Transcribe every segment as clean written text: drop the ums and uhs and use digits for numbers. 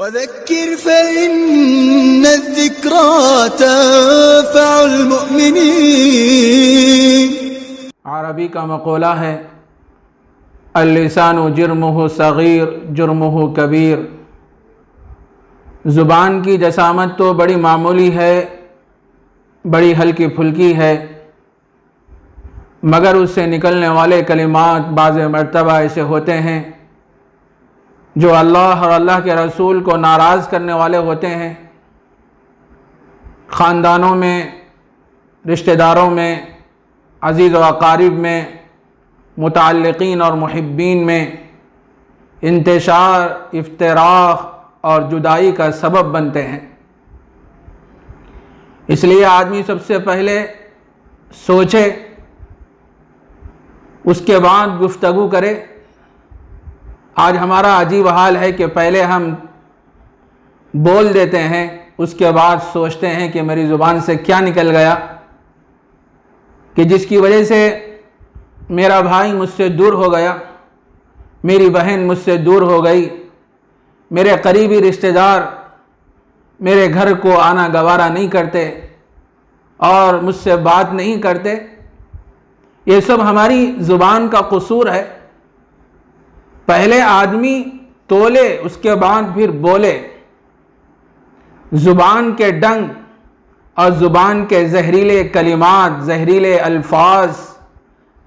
وذكر فإن الذكرى تنفع المؤمنين۔ عربی کا مقولہ ہے اللسان جرمہ صغیر جرمہ کبیر۔ زبان کی جسامت تو بڑی معمولی ہے، بڑی ہلکی پھلکی ہے، مگر اس سے نکلنے والے کلمات بعض مرتبہ ایسے ہوتے ہیں جو اللہ اور اللہ کے رسول کو ناراض کرنے والے ہوتے ہیں۔ خاندانوں میں، رشتہ داروں میں، عزیز و اقارب میں، متعلقین اور محبین میں انتشار، افتراق اور جدائی کا سبب بنتے ہیں۔ اس لیے آدمی سب سے پہلے سوچے، اس کے بعد گفتگو کرے۔ آج ہمارا عجیب حال ہے کہ پہلے ہم بول دیتے ہیں، اس کے بعد سوچتے ہیں کہ میری زبان سے کیا نکل گیا کہ جس کی وجہ سے میرا بھائی مجھ سے دور ہو گیا، میری بہن مجھ سے دور ہو گئی، میرے قریبی رشتہ دار میرے گھر کو آنا گوارا نہیں کرتے اور مجھ سے بات نہیں کرتے۔ یہ سب ہماری زبان کا قصور ہے۔ پہلے آدمی تولے، اس کے بعد پھر بولے۔ زبان کے ڈنگ اور زبان کے زہریلے کلمات، زہریلے الفاظ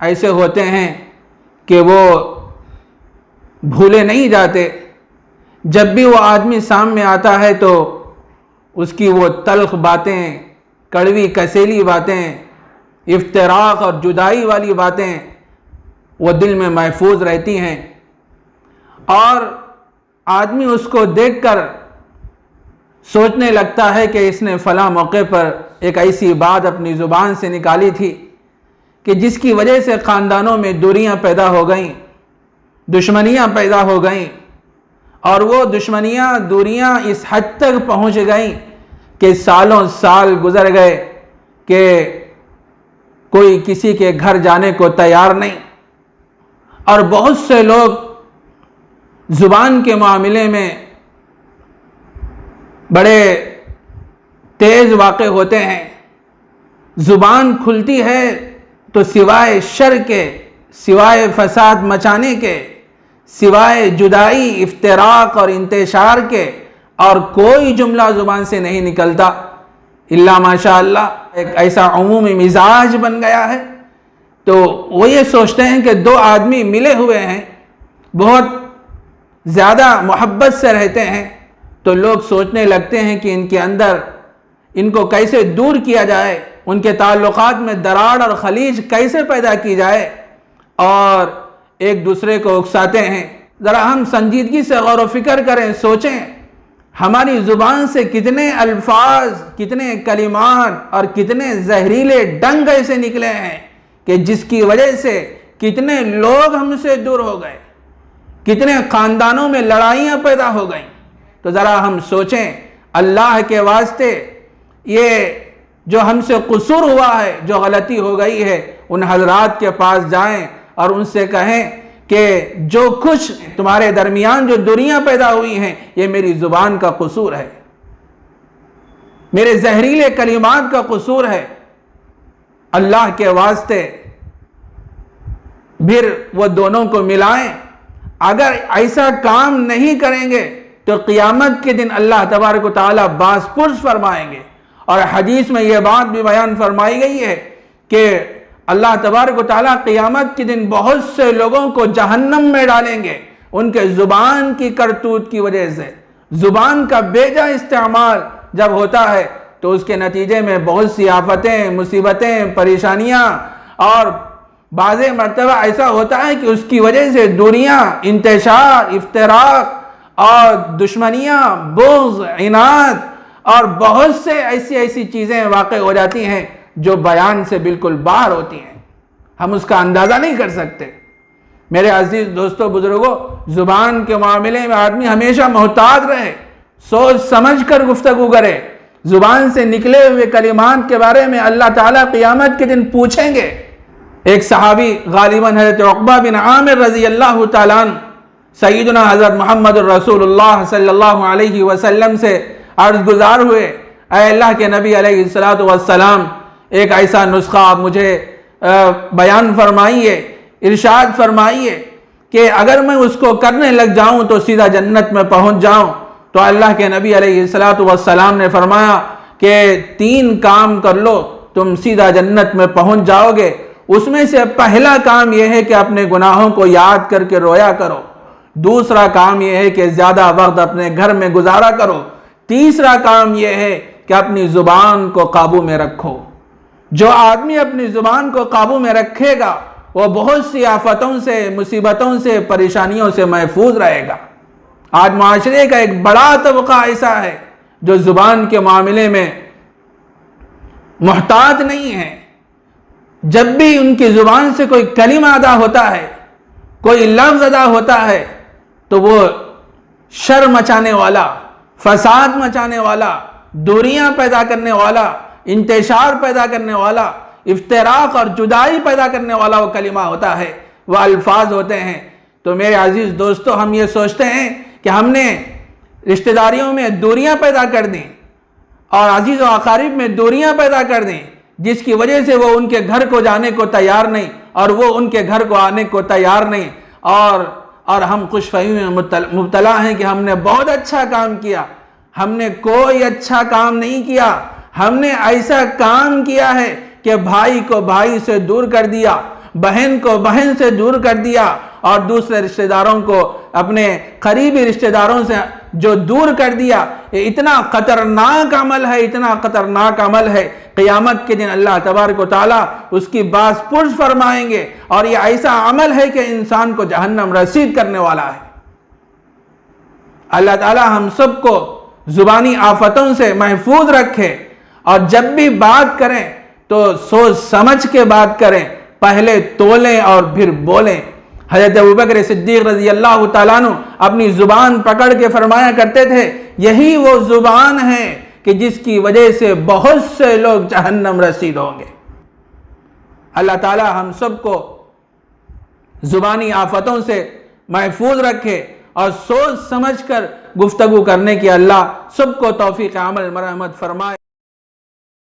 ایسے ہوتے ہیں کہ وہ بھولے نہیں جاتے۔ جب بھی وہ آدمی سامنے آتا ہے تو اس کی وہ تلخ باتیں، کڑوی کسیلی باتیں، افتراق اور جدائی والی باتیں وہ دل میں محفوظ رہتی ہیں، اور آدمی اس کو دیکھ کر سوچنے لگتا ہے کہ اس نے فلاں موقع پر ایک ایسی بات اپنی زبان سے نکالی تھی کہ جس کی وجہ سے خاندانوں میں دوریاں پیدا ہو گئیں، دشمنیاں پیدا ہو گئیں، اور وہ دشمنیاں، دوریاں اس حد تک پہنچ گئیں کہ سالوں سال گزر گئے کہ کوئی کسی کے گھر جانے کو تیار نہیں، اور بہت سے لوگ زبان کے معاملے میں بڑے تیز واقع ہوتے ہیں۔ زبان کھلتی ہے تو سوائے شر کے، سوائے فساد مچانے کے، سوائے جدائی، افتراق اور انتشار کے اور کوئی جملہ زبان سے نہیں نکلتا، الا ماشاء اللہ ایک ایسا عمومی مزاج بن گیا ہے۔ تو وہ یہ سوچتے ہیں کہ دو آدمی ملے ہوئے ہیں، بہت زیادہ محبت سے رہتے ہیں، تو لوگ سوچنے لگتے ہیں کہ ان کے اندر ان کو کیسے دور کیا جائے، ان کے تعلقات میں دراڑ اور خلیج کیسے پیدا کی جائے، اور ایک دوسرے کو اکساتے ہیں۔ ذرا ہم سنجیدگی سے غور و فکر کریں، سوچیں ہماری زبان سے کتنے الفاظ، کتنے کلمات اور کتنے زہریلے ڈنگ ایسے نکلے ہیں کہ جس کی وجہ سے کتنے لوگ ہم سے دور ہو گئے، کتنے خاندانوں میں لڑائیاں پیدا ہو گئیں۔ تو ذرا ہم سوچیں، اللہ کے واسطے یہ جو ہم سے قصور ہوا ہے، جو غلطی ہو گئی ہے، ان حضرات کے پاس جائیں اور ان سے کہیں کہ جو کچھ تمہارے درمیان جو دوریاں پیدا ہوئی ہیں، یہ میری زبان کا قصور ہے، میرے زہریلے کلمات کا قصور ہے۔ اللہ کے واسطے پھر وہ دونوں کو ملائیں۔ اگر ایسا کام نہیں کریں گے تو قیامت کے دن اللہ تبارک و تعالیٰ باز پرس فرمائیں گے، اور حدیث میں یہ بات بھی بیان فرمائی گئی ہے کہ اللہ تبارک و تعالیٰ قیامت کے دن بہت سے لوگوں کو جہنم میں ڈالیں گے، ان کے زبان کی کرتوت کی وجہ سے۔ زبان کا بیجا استعمال جب ہوتا ہے تو اس کے نتیجے میں بہت سی آفتیں، مصیبتیں، پریشانیاں، اور بعض مرتبہ ایسا ہوتا ہے کہ اس کی وجہ سے دوریاں، انتشار، افتراق اور دشمنیاں، بغض، عناد اور بہت سے ایسی چیزیں واقع ہو جاتی ہیں جو بیان سے بالکل باہر ہوتی ہیں، ہم اس کا اندازہ نہیں کر سکتے۔ میرے عزیز دوستو، بزرگوں، زبان کے معاملے میں آدمی ہمیشہ محتاط رہے، سوچ سمجھ کر گفتگو کرے۔ زبان سے نکلے ہوئے کلمات کے بارے میں اللہ تعالیٰ قیامت کے دن پوچھیں گے۔ ایک صحابی غالباً حضرت عقبہ بن عامر رضی اللہ تعالیٰ عنہ سیدنا حضرت محمد الرسول اللہ صلی اللہ علیہ وسلم سے عرض گزار ہوئے، اے اللہ کے نبی علیہ السلام، ایک ایسا نسخہ آپ مجھے بیان فرمائیے، ارشاد فرمائیے کہ اگر میں اس کو کرنے لگ جاؤں تو سیدھا جنت میں پہنچ جاؤں۔ تو اللہ کے نبی علیہ السلام نے فرمایا کہ 3 کام کر لو، تم سیدھا جنت میں پہنچ جاؤ گے۔ اس میں سے پہلا کام یہ ہے کہ اپنے گناہوں کو یاد کر کے رویا کرو، دوسرا کام یہ ہے کہ زیادہ وقت اپنے گھر میں گزارا کرو، تیسرا کام یہ ہے کہ اپنی زبان کو قابو میں رکھو۔ جو آدمی اپنی زبان کو قابو میں رکھے گا وہ بہت سی آفتوں سے، مصیبتوں سے، پریشانیوں سے محفوظ رہے گا۔ آج معاشرے کا ایک بڑا طبقہ ایسا ہے جو زبان کے معاملے میں محتاط نہیں ہے۔ جب بھی ان کی زبان سے کوئی کلمہ ادا ہوتا ہے، کوئی لفظ ادا ہوتا ہے، تو وہ شر مچانے والا، فساد مچانے والا، دوریاں پیدا کرنے والا، انتشار پیدا کرنے والا، افتراق اور جدائی پیدا کرنے والا وہ کلمہ ہوتا ہے، وہ الفاظ ہوتے ہیں۔ تو میرے عزیز دوستو، ہم یہ سوچتے ہیں کہ ہم نے رشتہ داریوں میں دوریاں پیدا کر دیں اور عزیز و اقارب میں دوریاں پیدا کر دیں، جس کی وجہ سے وہ ان کے گھر کو جانے کو تیار نہیں اور وہ ان کے گھر کو آنے کو تیار نہیں، اور ہم خوش فہمی میں مبتلا ہیں کہ ہم نے بہت اچھا کام کیا۔ ہم نے کوئی اچھا کام نہیں کیا، ہم نے ایسا کام کیا ہے کہ بھائی کو بھائی سے دور کر دیا، بہن کو بہن سے دور کر دیا، اور دوسرے رشتہ داروں کو اپنے قریبی رشتہ داروں سے جو دور کر دیا۔ یہ اتنا خطرناک عمل ہے، اتنا خطرناک عمل ہے، قیامت کے دن اللہ تبارک و تعالیٰ اس کی باز پرس فرمائیں گے، اور یہ ایسا عمل ہے کہ انسان کو جہنم رسید کرنے والا ہے۔ اللہ تعالیٰ ہم سب کو زبانی آفتوں سے محفوظ رکھے، اور جب بھی بات کریں تو سوچ سمجھ کے بات کریں، پہلے تولیں اور پھر بولیں۔ حضرت ابوبکر صدیق رضی اللہ تعالیٰ عنہ اپنی زبان پکڑ کے فرمایا کرتے تھے، یہی وہ زبان ہے کہ جس کی وجہ سے بہت سے لوگ جہنم رسید ہوں گے۔ اللہ تعالیٰ ہم سب کو زبانی آفتوں سے محفوظ رکھے، اور سوچ سمجھ کر گفتگو کرنے کی اللہ سب کو توفیق عمل مرحمت فرمائے۔